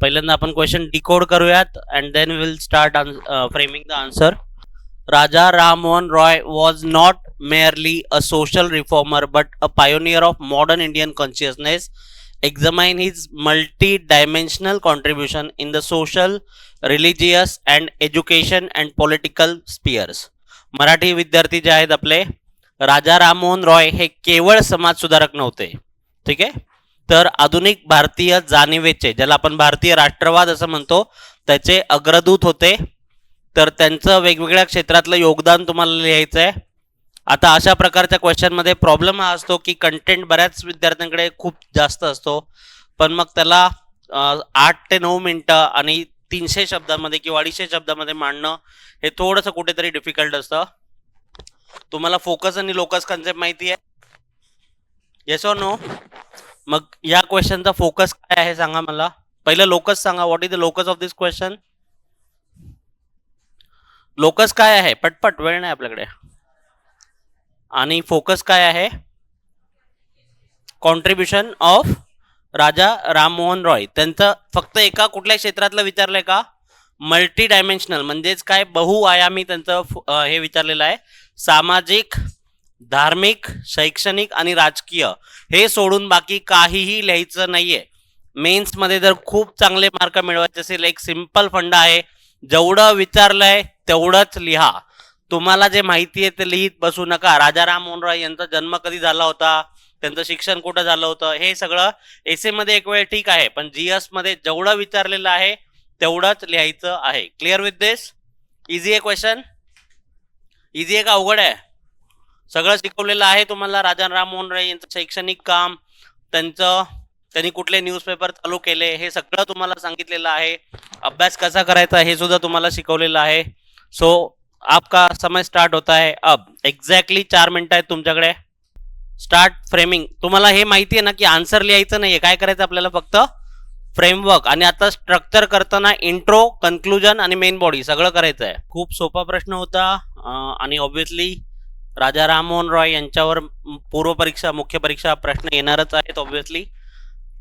पहिल्यांदा आपण question decode करूयात and then will start framing the answer. Raja Ram Mohan Roy was not merely a social reformer but a pioneer of modern Indian consciousness. Examine his multi-dimensional contribution in the social, religious and education and political spheres. Marathi विद्यार्थी जे आहेत आपले, राजा राममोहन रॉय हे केवळ समाज सुधारक नव्हते, ठीक आहे, तर आधुनिक भारतीय जाणीवेचे, ज्याला आपण भारतीय राष्ट्रवाद असं म्हणतो, त्याचे अग्रदूत होते. तर त्यांचं वेगवेगळ्या क्षेत्रातलं योगदान तुम्हाला लिहायचं आहे. आता अशा प्रकारच्या क्वेश्चनमध्ये प्रॉब्लेम हा असतो की कंटेंट बऱ्याच विद्यार्थ्यांकडे खूप जास्त असतो, पण मग त्याला 8 ते 9 मिनिटं आणि 300 शब्दांमध्ये किंवा 250 शब्दांमध्ये मांडणं हे थोडंसं कुठेतरी डिफिकल्ट असतं. तुम्हाला फोकस आणि लोकस कन्सेप्ट माहिती आहे? Yes or no? मग या क्वेश्चनचा फोकस काय आहे सांगा मला. पहिलं लोकस सांगा. What is the locus of this question? Locus काय आहे? पटपट, वेळ नाही आपल्याकडे. आणि फोकस काय आहे? Contribution of Raja Rammohan Roy. त्यांचं फक्त एका कुठल्या क्षेत्रातलं विचारलंय का? मल्टी डायमेन्शनल म्हणजेच काय, बहुआयामी त्यांचं हे विचारलेलं आहे. सामाजिक, धार्मिक, शैक्षणिक आणि राजकीय हे सोडून बाकी काहीही लिहायचं नाहीये. मेन्समध्ये जर खूप चांगले मार्क मिळवायचे असेल, एक सिंपल फंडा आहे, जेवढं विचारलंय तेवढंच लिहा. तुम्हाला जे माहिती आहे ते लिहित बसू नका. राजा राममोहन रॉय यांचा जन्म कधी झाला होता, त्यांचं शिक्षण कुठं झालं होतं, हे सगळं एसे मध्ये एक वेळ ठीक आहे, पण जीएस मध्ये जेवढं विचारलेलं आहे तेवढंच लिहायचं आहे. Clear with this? इझी आहे क्वेश्चन? इझी आहे का अवघड आहे? सगळं शिकवलेलं आहे तुम्हाला. राजा राममोहन रॉय यांचं शैक्षणिक काम, त्यांनी कुठले न्यूजपेपर चालू केले, हे सगळं तुम्हाला सांगितलेलं आहे. अभ्यास कसा करायचा हे सुद्धा तुम्हाला शिकवलेलं आहे. सो आपका समय स्टार्ट होता है अब. एक्झॅक्टली 4 मिनिटं आहेत तुमच्याकडे. Start framing. तुम्हाला हे माहिती आहे ना की आन्सर लिहायचं नाहीये, काय करायचं आपल्याला? फक्त फ्रेमवर्क. आणि आता स्ट्रक्चर करताना इंट्रो, कन्क्लुजन आणि मेन बॉडी सगळं करायचं आहे. खूप सोपा प्रश्न होता आणि ऑब्व्हियसली राजा राममोहन रॉय यांच्यावर पूर्व परीक्षा, मुख्य परीक्षा प्रश्न येणारच आहेत ऑब्व्हियसली.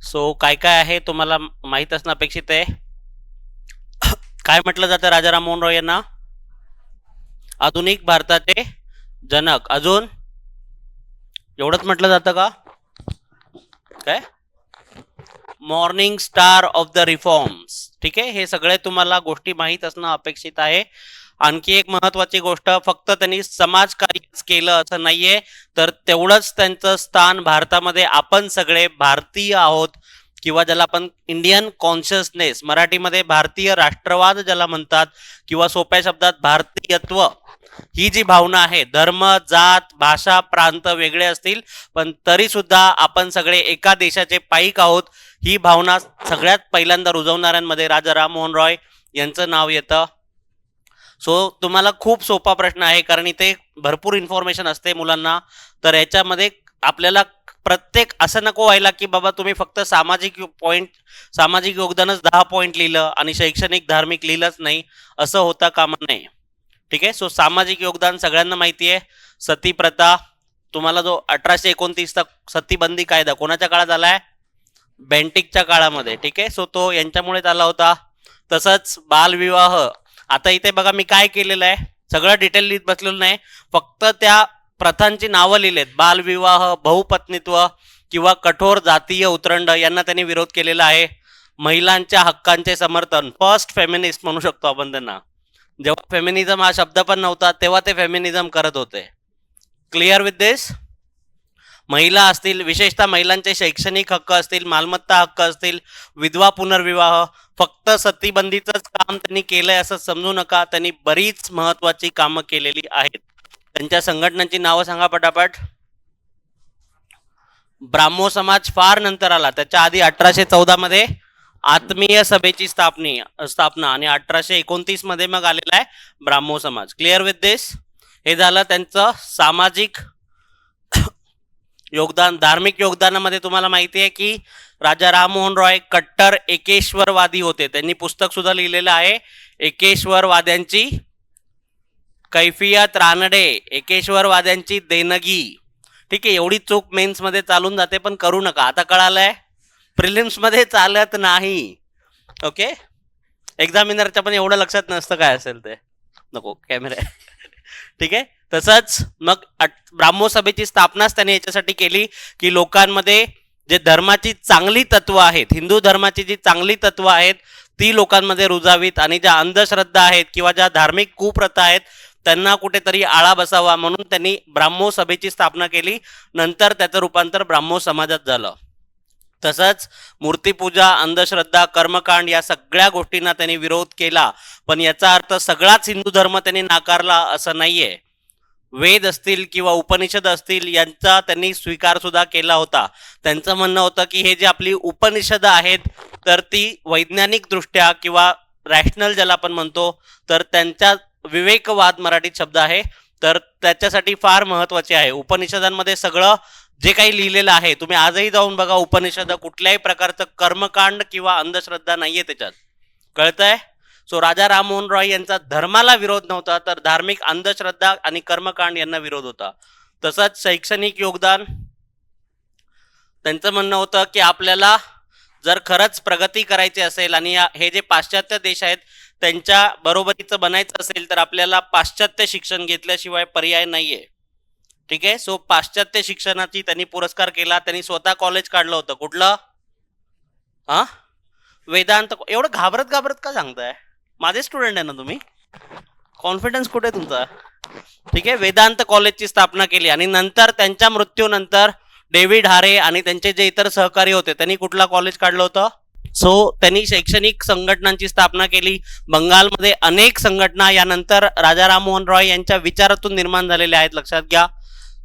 सो काय काय आहे तुम्हाला माहित असणं अपेक्षित आहे. काय म्हटलं जातं राजा राममोहन रॉय यांना? आधुनिक भारताचे जनक. अजून एवढंच म्हटलं जातं का? काय? Morning star of the reforms. ठीक आहे, हे सगळे तुम्हाला गोष्टी माहीत असणं अपेक्षित आहे. आणखी एक महत्वाची गोष्ट, फक्त त्यांनी समाजकार्यच केलं असं नाहीये, तर तेवढंच त्यांचं स्थान भारतामध्ये, आपण सगळे भारतीय आहोत, किंवा ज्याला आपण इंडियन कॉन्शियसनेस, मराठीमध्ये भारतीय राष्ट्रवाद ज्याला म्हणतात, किंवा सोप्या शब्दात भारतीयत्व, ही जी भावना आहे, धर्म, जात, भाषा, प्रांत वेगळे असतील पण तरी सुद्धा आपण सगळे एका देशाचे पाईक आहोत, ही भावना सगळ्यात पहिल्यांदा रुजवणाऱ्यांमध्ये राजा राममोहन रॉय यांचं नाव येतं. सो तुम्हाला खूप सोपा प्रश्न आहे, कारण इथे भरपूर इन्फॉर्मेशन असते मुलांना. तर याच्यामध्ये आपल्याला प्रत्येक असं नको व्हायला की बाबा तुम्ही फक्त सामाजिक योगदानच 10 पॉईंट लिहिलं आणि शैक्षणिक, धार्मिक लिहिलंच नाही, असं होता कामा नये. ठीक आहे. सो सामाजिक योगदान सगळ्यांना माहिती आहे. सती प्रथा, तुम्हाला जो 1829चा सतीबंदी कायदा कोणाच्या काळात आलाय? बेंटिकच्या काळामध्ये. ठीक आहे. सो तो यांच्यामुळेच आला होता. तसंच बालविवाह. आता इथे बघा मी काय केलेलं आहे, सगळं डिटेल लिहित बसलेलं नाही, फक्त त्या प्रथांची नावं लिहिलेत. बालविवाह, बहुपत्नीत्व किंवा कठोर जातीय उतरंड यांना त्यांनी विरोध केलेला आहे. महिलांच्या हक्कांचे समर्थन, फर्स्ट फेमिनिस्ट म्हणू शकतो आपण त्यांना. जेव्हा फेमिनिझम हा शब्द पण नव्हता तेव्हा ते फेमिनिझम करत होते. क्लिअर विथ दिस? महिला असतील, विशेषतः महिलांचे शैक्षणिक हक्क असतील, मालमत्ता हक्क असतील, विधवा पुनर्विवाह, फक्त सतीबंदीचंच काम त्यांनी केलंय असं समजू नका. त्यांनी बरीच महत्वाची कामं केलेली आहेत. त्यांच्या संघटनांची नावं सांगा पटापट. ब्राह्मो समाज फार नंतर आला, त्याच्या आधी 1814 मध्ये आत्मीय सभेची स्थापना आणि 1829 मध्ये मग आलेला आहे ब्राह्मो समाज. क्लिअर विथ दिस? हे झालं त्यांचं सामाजिक योगदान. धार्मिक योगदानामध्ये तुम्हाला माहिती आहे की राजा राममोहन रॉय कट्टर एकेश्वरवादी होते. त्यांनी पुस्तक सुद्धा लिहिलेलं आहे, एकेश्वरवाद्यांची कैफियत रानडे, एकेश्वरवाद्यांची देणगी. ठीक आहे, एवढी चूक मेन्स मध्ये चालून जाते पण करू नका. आता कळालंय? प्रिलिम्स मध्ये चालत नाही. ओके, एक्झामिनरच्या पण एवढं लक्षात नसतं काय असेल ते, नको कॅमेरा. ठीक आहे. तसंच मग ब्राह्मोसभेची स्थापनाच त्याने याच्यासाठी केली की लोकांमध्ये जे धर्माची चांगली तत्व आहेत, हिंदू धर्माची जी चांगली तत्व आहेत ती लोकांमध्ये रुजावीत, आणि ज्या अंधश्रद्धा आहेत किंवा ज्या धार्मिक कुप्रथा आहेत त्यांना कुठेतरी आळा बसावा म्हणून त्यांनी ब्राह्मो सभेची स्थापना केली. नंतर त्याचं रूपांतर ब्राह्मो समाजात झालं. तसंच मूर्तीपूजा, अंधश्रद्धा, कर्मकांड या सगळ्या गोष्टींना त्यांनी विरोध केला. पण याचा अर्थ सगळाच हिंदू धर्म त्यांनी नाकारला असं नाहीये. वेद असतील किंवा उपनिषद असतील यांचा त्यांनी स्वीकार सुद्धा केला होता. त्यांचं म्हणणं होतं की हे जे आपली उपनिषद आहेत तर ती वैज्ञानिक दृष्ट्या किंवा रॅशनल ज्याला आपण म्हणतो तर त्यांच्या विवेकवाद मराठीत शब्द आहे तर त्याच्यासाठी फार महत्वाचे आहे. उपनिषदांमध्ये सगळं जे काही लिहिलेलं आहे, तुम्ही आजही जाऊन बघा उपनिषद, कुठल्याही प्रकारचं कर्मकांड किंवा अंधश्रद्धा नाहीये त्याच्यात, कळतंय? सो राजा राममोहन रॉय यांचा धर्माला विरोध नव्हता तर धार्मिक अंधश्रद्धा आणि कर्मकांड यांना विरोध होता. तसंच शैक्षणिक योगदान, त्यांचं म्हणणं होतं की आपल्याला जर खरंच प्रगती करायची असेल आणि हे जे पाश्चात्य देश आहेत त्यांच्या बरोबरीचं बनायचं असेल तर आपल्याला पाश्चात्य शिक्षण घेतल्याशिवाय पर्याय नाहीये. ठीक आहे. सो पाश्चात्य शिक्षणाची त्यांनी पुरस्कार केला. त्यांनी स्वतः कॉलेज काढलं होतं. कुठलं? वेदांत. एवढं घाबरत घाबरत का सांगताय? माझे स्टुडंट आहे ना तुम्ही, कॉन्फिडन्स कुठे तुमचा? ठीक आहे. वेदांत कॉलेजची स्थापना केली आणि नंतर त्यांच्या मृत्यूनंतर डेव्हिड हारे आणि त्यांचे जे इतर सहकारी होते त्यांनी कुठला कॉलेज काढलं होतं? सो त्यांनी शैक्षणिक संघटनांची स्थापना केली. बंगालमध्ये अनेक संघटना यानंतर राजा राममोहन रॉय यांच्या विचारातून निर्माण झालेल्या आहेत, लक्षात घ्या.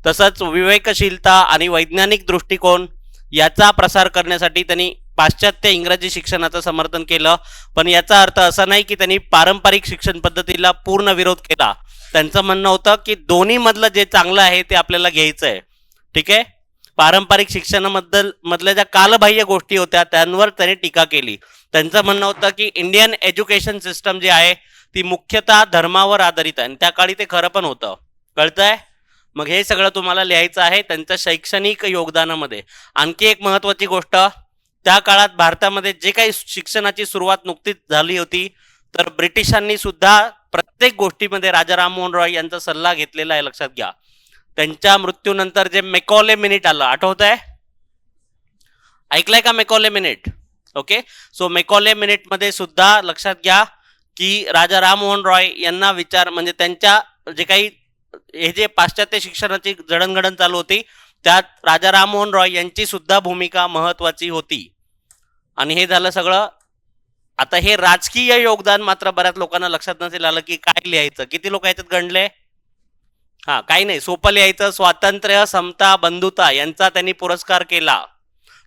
तसंच विवेकशीलता आणि वैज्ञानिक दृष्टिकोन याचा प्रसार करण्यासाठी त्यांनी पाश्चात्य इंग्रजी शिक्षणाचं समर्थन केलं. पण याचा अर्थ असा नाही की त्यांनी पारंपरिक शिक्षण पद्धतीला पूर्ण विरोध केला. त्यांचं म्हणणं होतं की दोन्ही मधलं जे चांगलं आहे ते आपल्याला घ्यायचं आहे. ठीक आहे. पारंपरिक शिक्षणामधल्या ज्या कालबाह्य गोष्टी होत्या त्यांवर त्यांनी टीका केली. त्यांचं म्हणणं होतं की इंडियन एज्युकेशन सिस्टम जी आहे ती मुख्यतः धर्मावर आधारित आहे आणि त्या काळी ते खरं पण होतं, कळतंय? मग हे सगळं तुम्हाला लिहायचं आहे त्यांच्या शैक्षणिक योगदानामध्ये. आणखी एक महत्वाची गोष्ट, त्या काळात भारतामध्ये जे काही शिक्षणाची सुरुवात नुकतीच झाली होती तर ब्रिटिशांनी सुद्धा प्रत्येक गोष्टीमध्ये राजा राममोहन रॉय यांचा सल्ला घेतलेला आहे, लक्षात घ्या. त्यांच्या मृत्यूनंतर जे मेकॉले मिनिट आलं, आठवत आहे? ऐकलंय का Macaulay minute? Okay. So Macaulay minute मध्ये सुद्धा लक्षात घ्या की राजा राममोहन रॉय यांना विचार म्हणजे त्यांच्या जे काही हे जे पाश्चात्य शिक्षणाची जडणघडण चालू होती त्यात राजा राममोहन रॉय यांची सुद्धा भूमिका महत्वाची होती. आणि हे झालं सगळं. आता हे राजकीय योगदान मात्र बऱ्याच लोकांना लक्षात नसेल आलं की काय लिहायचं. किती लोक याच्यात गणले? काही नाही, सोपं लिहायचं. स्वातंत्र्य, समता, बंधुता यांचा त्यांनी पुरस्कार केला.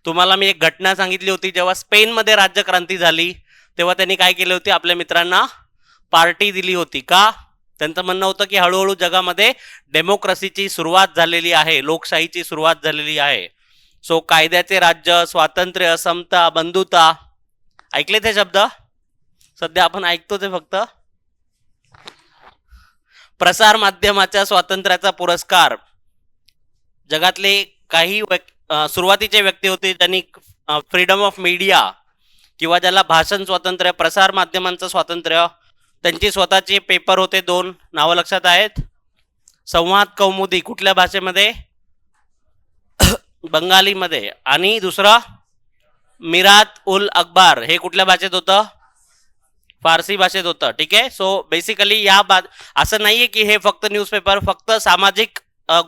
तुम्हाला मी एक घटना सांगितली होती, जेव्हा स्पेनमध्ये राज्यक्रांती झाली तेव्हा त्यांनी काय केले होते, आपल्या मित्रांना पार्टी दिली होती. का? त्यांचं म्हणणं होतं की हळूहळू जगामध्ये डेमोक्रेसीची सुरुवात झालेली आहे, लोकशाहीची सुरुवात झालेली आहे. सो कायद्याचे राज्य, स्वातंत्र्य, समता, बंधुता, ऐकले ते शब्द? सध्या आपण ऐकतो ते फक्त. प्रसार माध्यमाच्या स्वातंत्र्याचा पुरस्कार, जगातले काही सुरुवातीचे व्यक्ती होते त्यांनी फ्रीडम ऑफ मीडिया किंवा ज्याला भाषण स्वातंत्र्य, प्रसार माध्यमांचं स्वातंत्र्य, त्यांची स्वतःचे पेपर होते 2, नावं लक्षात आहेत? संवाद कौमुदी, कुठल्या भाषेमध्ये? बंगालीमध्ये. आणि दुसरं मिरात उल अखबार, हे कुठल्या भाषेत होतं? फारसी भाषेत होतं. ठीक आहे. सो बेसिकली असं नाहीये की हे फक्त न्यूजपेपर फक्त सामाजिक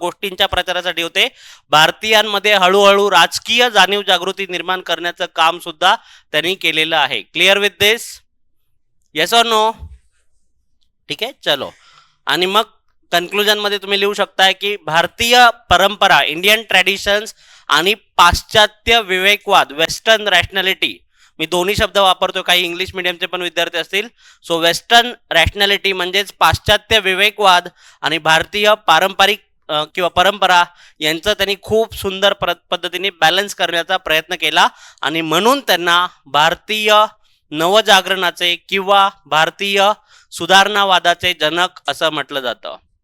गोष्टींच्या प्रचारासाठी होते. भारतीयांमध्ये हळूहळू राजकीय जाणीव जागृती निर्माण करण्याचं काम सुद्धा त्यांनी केलेलं आहे. Clear with this? Yes or no? ठीक आहे. चलो. आणि मग कन्क्लुजन मध्ये तुम्ही लिहू शकताय की भारतीय परंपरा, इंडियन ट्रॅडिशन्स आणि पाश्चात्य विवेकवाद, वेस्टर्न रॅशनॅलिटी, मी दोन्ही शब्द वापरतो, काही इंग्लिश मिडियमचे पण विद्यार्थी असतील. सो वेस्टर्न रॅशनॅलिटी म्हणजेच पाश्चात्य विवेकवाद आणि भारतीय पारंपरिक किंवा परंपरा यांचं त्यांनी खूप सुंदर पद्धतीने बॅलन्स करण्याचा प्रयत्न केला आणि म्हणून त्यांना भारतीय नवजागरणाचे किंवा भारतीय सुधारणावादाचे जनक असं म्हटलं जातं.